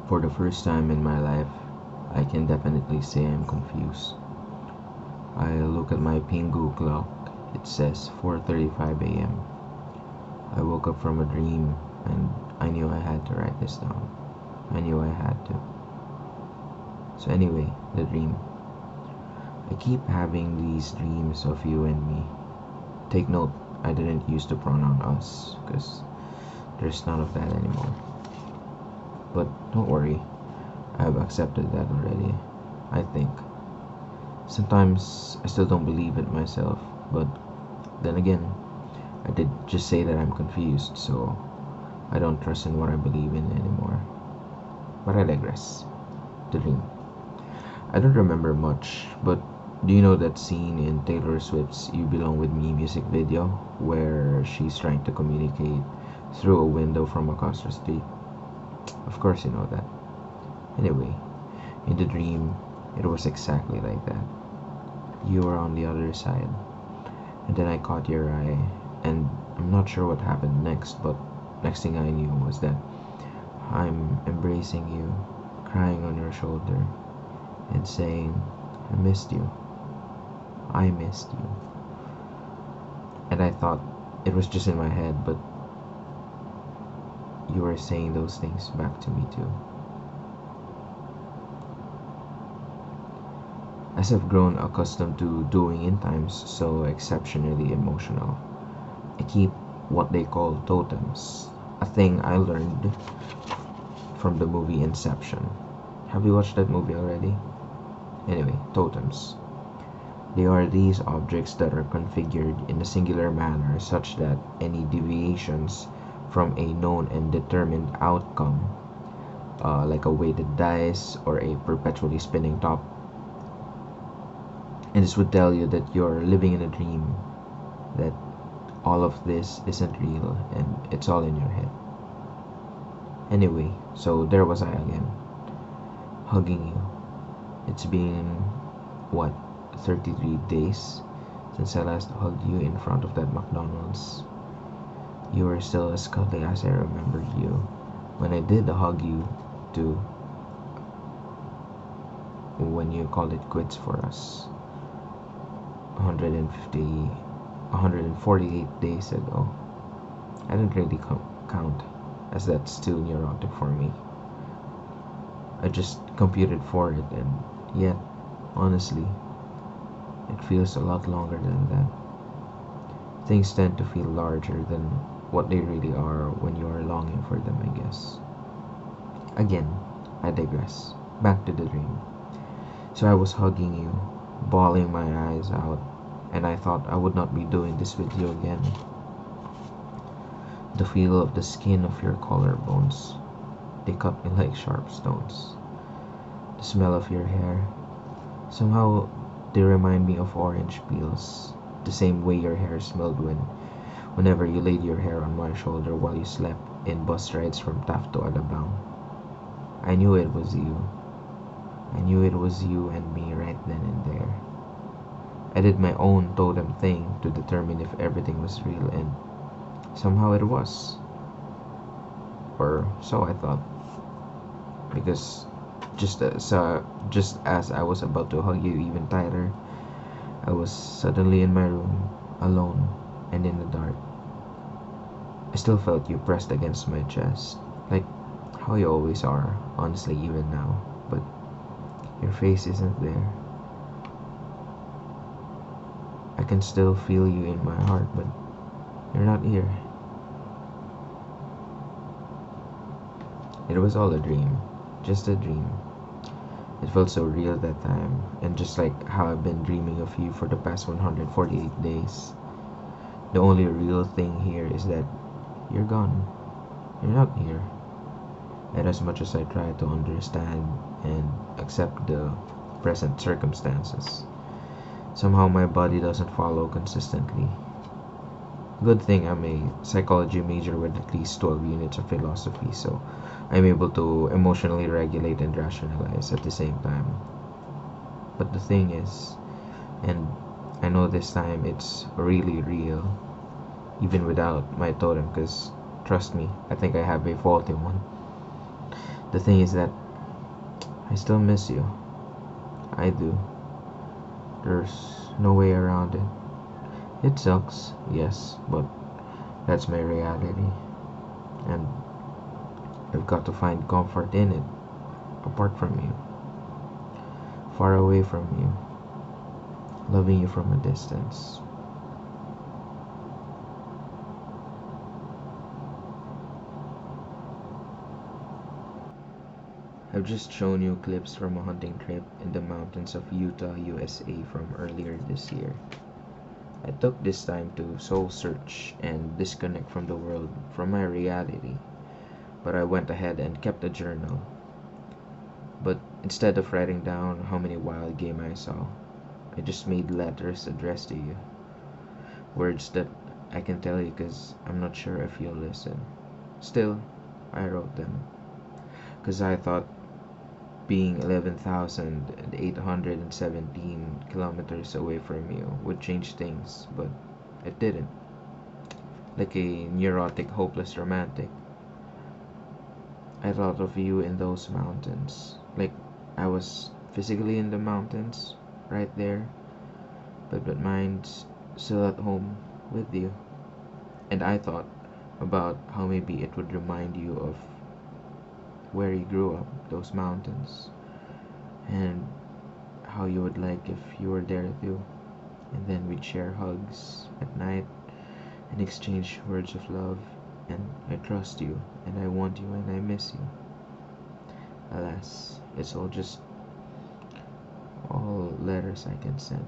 For the first time in my life, I can definitely say I'm confused. I look at my Pingu clock. It says 4:35 a.m. I woke up from a dream and I knew I had to write this down. I knew I had to. So anyway, the dream. I keep having these dreams of you and me. Take note, I didn't use the pronoun us because there's none of that anymore. But don't worry, I've accepted that already. I think. Sometimes I still don't believe it myself, but then again, I did just say that I'm confused, so I don't trust in what I believe in anymore. But I digress. The dream. I don't remember much, but do you know that scene in Taylor Swift's You Belong With Me music video where she's trying to communicate through a window from across the street? Of course you know that. Anyway, in the dream, it was exactly like that. You were on the other side, and then I caught your eye, and I'm not sure what happened next, but next thing I knew was that I'm embracing you, crying on your shoulder, and saying, I missed you. I missed you. And I thought it was just in my head, but you were saying those things back to me too. As I've grown accustomed to doing in times so exceptionally emotional, I keep what they call totems, a thing I learned from the movie Inception. Have you watched that movie already? Anyway, totems. They are these objects that are configured in a singular manner such that any deviations from a known and determined outcome, like a weighted dice or a perpetually spinning top, and this would tell you that you're living in a dream, that all of this isn't real and it's all in your head. Anyway, so there was I again, hugging you. It's been, what, 33 days since I last hugged you in front of that McDonald's. You are still as cuddly as I remembered you when I did hug you to when you called it quits for us 150, 148 days ago. I didn't really count, as that's too neurotic for me. I just computed for it, and yet, honestly, it feels a lot longer than that. Things tend to feel larger than what they really are when you are longing for them, I guess. Again, I digress. Back to the dream. So I was hugging you, bawling my eyes out, and I thought I would not be doing this with you again. The feel of the skin of your collarbones, they cut me like sharp stones. The smell of your hair, somehow they remind me of orange peels, the same way your hair smelled whenever you laid your hair on my shoulder while you slept in bus rides from Taft to Alabang. I knew it was you. I knew it was you and me right then and there. I did my own totem thing to determine if everything was real, and somehow it was. Or so I thought. Because just as I was about to hug you even tighter, I was suddenly in my room, alone and in the dark. I still felt you pressed against my chest, like how you always are, honestly, even now. But your face isn't there. I can still feel you in my heart, but you're not here. It was all a dream, just a dream. It felt so real that time, and just like how I've been dreaming of you for the past 148 days. The only real thing here is that you're gone. You're not here. And as much as I try to understand and accept the present circumstances, somehow my body doesn't follow consistently. Good thing I'm a psychology major with at least 12 units of philosophy, so I'm able to emotionally regulate and rationalize at the same time. But the thing is, and I know this time it's really real, even without my totem, because trust me, I think I have a faulty one. The thing is that I still miss you. I do. There's no way around it. It sucks, yes, but that's my reality. And I've got to find comfort in it, apart from you, far away from you, loving you from a distance. I've just shown you clips from a hunting trip in the mountains of Utah, USA from earlier this year. I took this time to soul search and disconnect from the world, from my reality, but I went ahead and kept a journal. But instead of writing down how many wild game I saw, I just made letters addressed to you. Words that I can tell you because I'm not sure if you'll listen. Still, I wrote them because I thought being 11,817 kilometers away from you would change things, but it didn't. Like a neurotic, hopeless romantic, I thought of you in those mountains. Like I was physically in the mountains, right there, but mine's still at home with you. And I thought about how maybe it would remind you of where you grew up, those mountains, and how you would like if you were there too. And then we'd share hugs at night and exchange words of love. And I trust you, and I want you, and I miss you. Alas, it's all just all letters I can send.